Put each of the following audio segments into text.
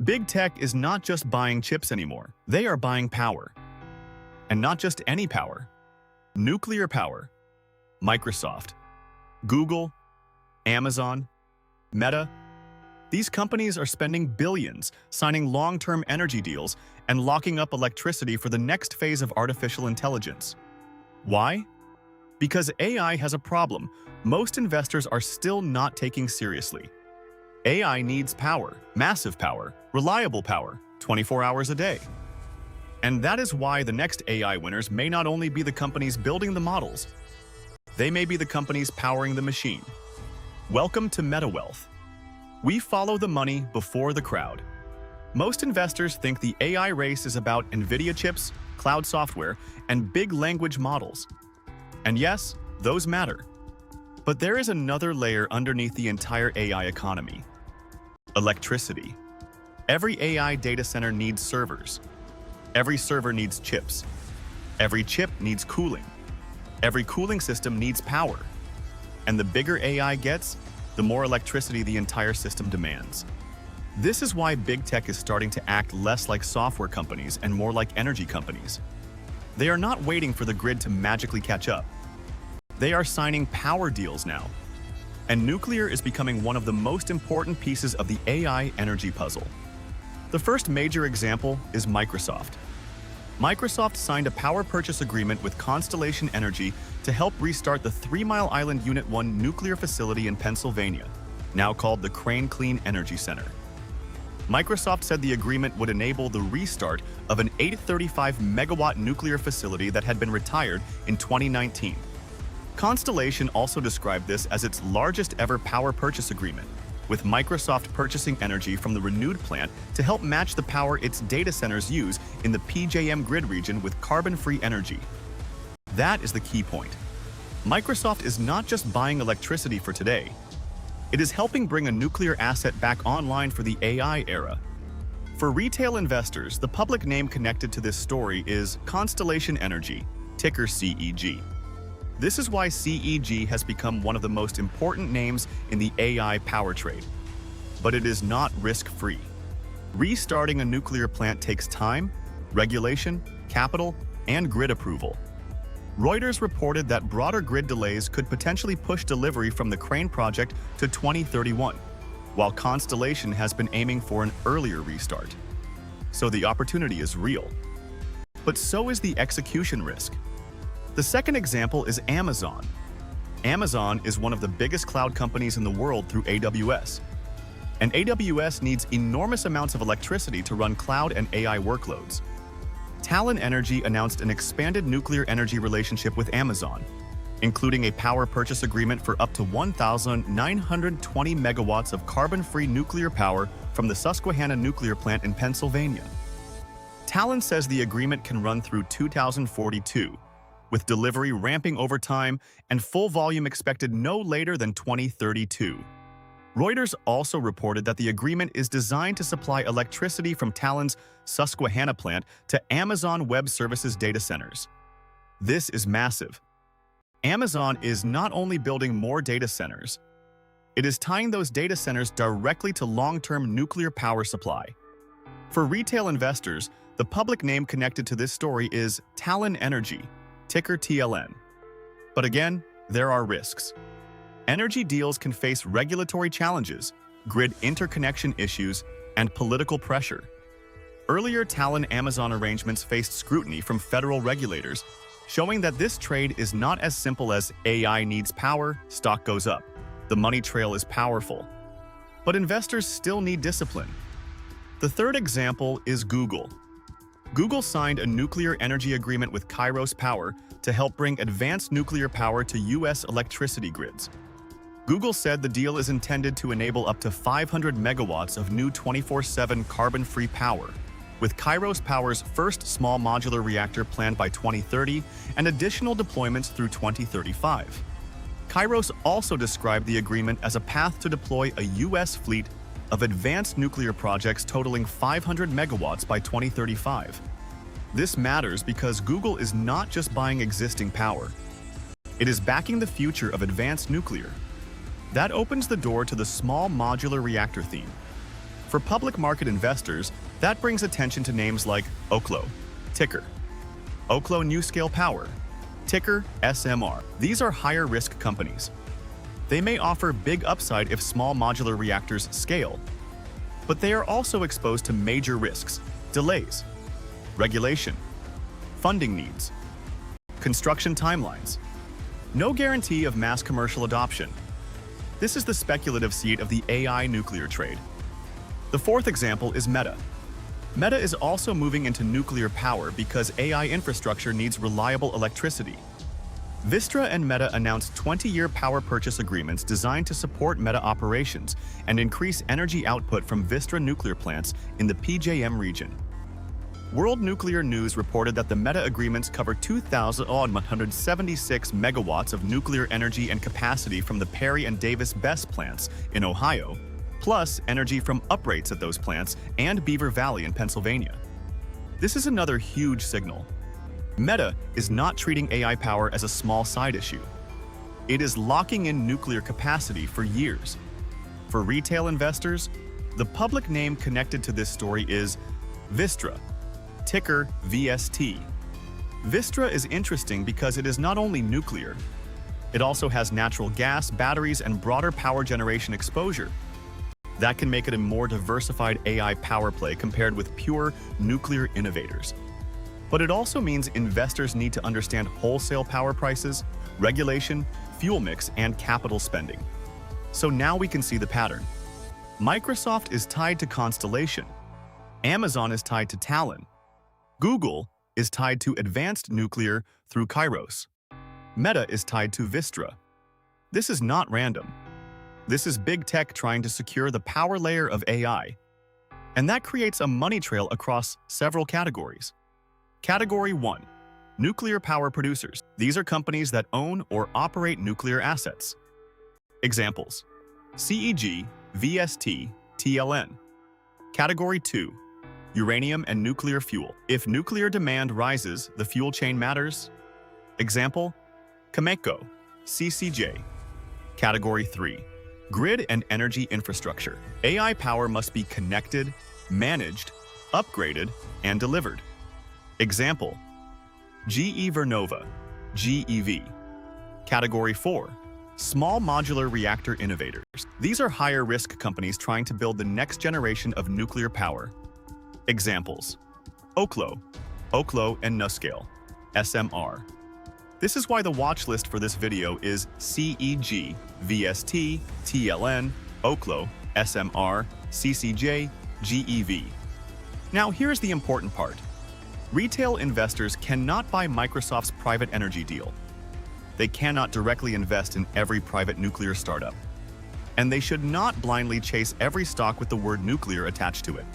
Big tech is not just buying chips anymore. They are buying power. And not just any power. Nuclear power. Microsoft, Google, Amazon, Meta. These companies are spending billions, signing long-term energy deals, and locking up electricity for the next phase of artificial intelligence. Why? Because AI has a problem most investors are still not taking seriously. AI needs power, massive power, reliable power, 24 hours a day. And that is why the next AI winners may not only be the companies building the models, they may be the companies powering the machine. Welcome to Meta Wealth. We follow the money before the crowd. Most investors think the AI race is about NVIDIA chips, cloud software, and big language models. And yes, those matter. But there is another layer underneath the entire AI economy. Electricity. Every AI data center needs servers. Every server needs chips. Every chip needs cooling. Every cooling system needs power. And the bigger AI gets, the more electricity the entire system demands. This is why big tech is starting to act less like software companies and more like energy companies. They are not waiting for the grid to magically catch up. They are signing power deals now. And nuclear is becoming one of the most important pieces of the AI energy puzzle. The first major example is Microsoft. Microsoft signed a power purchase agreement with Constellation Energy to help restart the 3 Mile Island Unit 1 nuclear facility in Pennsylvania, now called the Talen Energy Center. Microsoft said the agreement would enable the restart of an 835-megawatt nuclear facility that had been retired in 2019. Constellation also described this as its largest ever power purchase agreement, with Microsoft purchasing energy from the renewed plant to help match the power its data centers use in the PJM grid region with carbon-free energy. That is the key point. Microsoft is not just buying electricity for today. It is helping bring a nuclear asset back online for the AI era. For retail investors, the public name connected to this story is Constellation Energy, ticker CEG. This is why CEG has become one of the most important names in the AI power trade. But it is not risk-free. Restarting a nuclear plant takes time, regulation, capital, and grid approval. Reuters reported that broader grid delays could potentially push delivery from the Crane project to 2031, while Constellation has been aiming for an earlier restart. So the opportunity is real. But so is the execution risk. The second example is Amazon. Amazon is one of the biggest cloud companies in the world through AWS. And AWS needs enormous amounts of electricity to run cloud and AI workloads. Talen Energy announced an expanded nuclear energy relationship with Amazon, including a power purchase agreement for up to 1,920 megawatts of carbon-free nuclear power from the Susquehanna nuclear plant in Pennsylvania. Talen says the agreement can run through 2042, with delivery ramping over time and full volume expected no later than 2032. Reuters also reported that the agreement is designed to supply electricity from Talen's Susquehanna plant to Amazon Web Services data centers. This is massive. Amazon is not only building more data centers, it is tying those data centers directly to long-term nuclear power supply. For retail investors, the public name connected to this story is Talen Energy, ticker TLN. But again, there are risks. Energy deals can face regulatory challenges, grid interconnection issues, and political pressure. Earlier Talen-Amazon arrangements faced scrutiny from federal regulators, showing that this trade is not as simple as AI needs power, stock goes up. The money trail is powerful. But investors still need discipline. The third example is Google. Google signed a nuclear energy agreement with Kairos Power to help bring advanced nuclear power to U.S. electricity grids. Google said the deal is intended to enable up to 500 megawatts of new 24/7 carbon-free power, with Kairos Power's first small modular reactor planned by 2030 and additional deployments through 2035. Kairos also described the agreement as a path to deploy a U.S. fleet of advanced nuclear projects totaling 500 megawatts by 2035. This matters because Google is not just buying existing power. It is backing the future of advanced nuclear. That opens the door to the small modular reactor theme. For public market investors, that brings attention to names like Oklo, ticker Oklo NuScale Power, ticker SMR. These are higher-risk companies. They may offer big upside if small modular reactors scale, but they are also exposed to major risks, delays, regulation, funding needs, construction timelines, no guarantee of mass commercial adoption. This is the speculative seed of the AI nuclear trade. The fourth example is Meta. Meta is also moving into nuclear power because AI infrastructure needs reliable electricity. Vistra and Meta announced 20-year power purchase agreements designed to support Meta operations and increase energy output from Vistra nuclear plants in the PJM region. World Nuclear News reported that the Meta agreements cover 2,176 megawatts of nuclear energy and capacity from the Perry and Davis BESS plants in Ohio, plus energy from uprates at those plants and Beaver Valley in Pennsylvania. This is another huge signal. Meta is not treating AI power as a small side issue. It is locking in nuclear capacity for years. For retail investors, the public name connected to this story is Vistra, ticker VST. Vistra is interesting because it is not only nuclear, it also has natural gas, batteries, and broader power generation exposure. That can make it a more diversified AI power play compared with pure nuclear innovators. But it also means investors need to understand wholesale power prices, regulation, fuel mix, and capital spending. So now we can see the pattern. Microsoft is tied to Constellation. Amazon is tied to Talen. Google is tied to advanced nuclear through Kairos. Meta is tied to Vistra. This is not random. This is big tech trying to secure the power layer of AI. And that creates a money trail across several categories. Category 1. Nuclear power producers. These are companies that own or operate nuclear assets. Examples: CEG, VST, TLN. Category 2. Uranium and nuclear fuel. If nuclear demand rises, the fuel chain matters. Example: Cameco, CCJ. Category 3. Grid and energy infrastructure. AI power must be connected, managed, upgraded, and delivered. Example: GE Vernova, GEV. Category 4. Small modular reactor innovators. These are higher-risk companies trying to build the next generation of nuclear power. Examples: Oklo, and NuScale, SMR. This is why the watch list for this video is CEG, VST, TLN, Oklo, SMR, CCJ, GEV. Now here's the important part. Retail investors cannot buy Microsoft's private energy deal. They cannot directly invest in every private nuclear startup. And they should not blindly chase every stock with the word nuclear attached to it.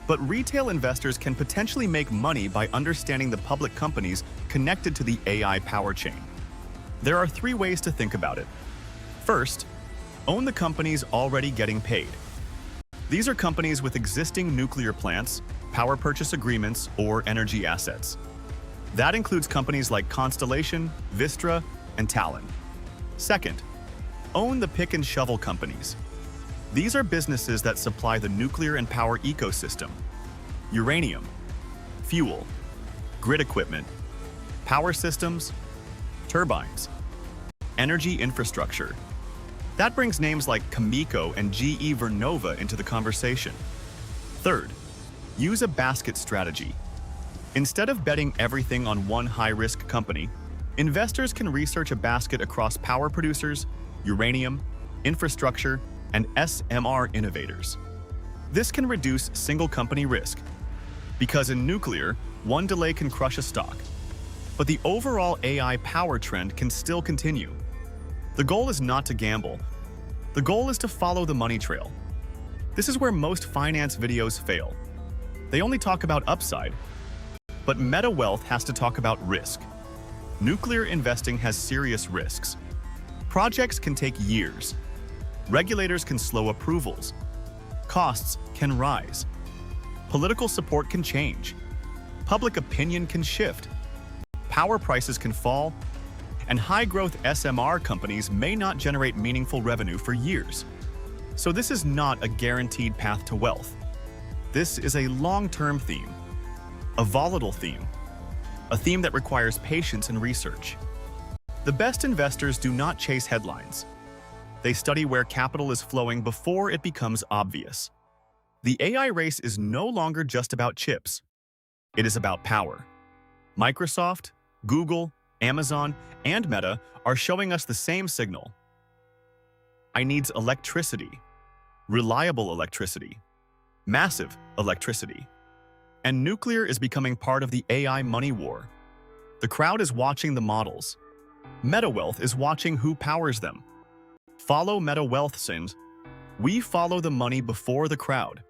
But retail investors can potentially make money by understanding the public companies connected to the AI power chain. There are 3 ways to think about it. First, own the companies already getting paid. These are companies with existing nuclear plants, power purchase agreements, or energy assets. That includes companies like Constellation, Vistra, and Talen. Second, own the pick and shovel companies. These are businesses that supply the nuclear and power ecosystem: uranium, fuel, grid equipment, power systems, turbines, energy infrastructure. That brings names like Cameco and GE Vernova into the conversation. Third, use a basket strategy. Instead of betting everything on one high-risk company, investors can research a basket across power producers, uranium, infrastructure, and SMR innovators. This can reduce single-company risk, because in nuclear, one delay can crush a stock. But the overall AI power trend can still continue. The goal is not to gamble. The goal is to follow the money trail. This is where most finance videos fail. They only talk about upside, but Meta Wealth has to talk about risk. Nuclear investing has serious risks. Projects can take years. Regulators can slow approvals. Costs can rise. Political support can change. Public opinion can shift. Power prices can fall. And high-growth SMR companies may not generate meaningful revenue for years. So this is not a guaranteed path to wealth. This is a long-term theme, a volatile theme, a theme that requires patience and research. The best investors do not chase headlines. They study where capital is flowing before it becomes obvious. The AI race is no longer just about chips. It is about power. Microsoft, Google, Amazon, and Meta are showing us the same signal. I needs electricity, reliable electricity, massive electricity. And nuclear is becoming part of the AI money war. The crowd is watching the models. Meta Wealth is watching who powers them. Follow Meta Wealth, Sins. We follow the money before the crowd.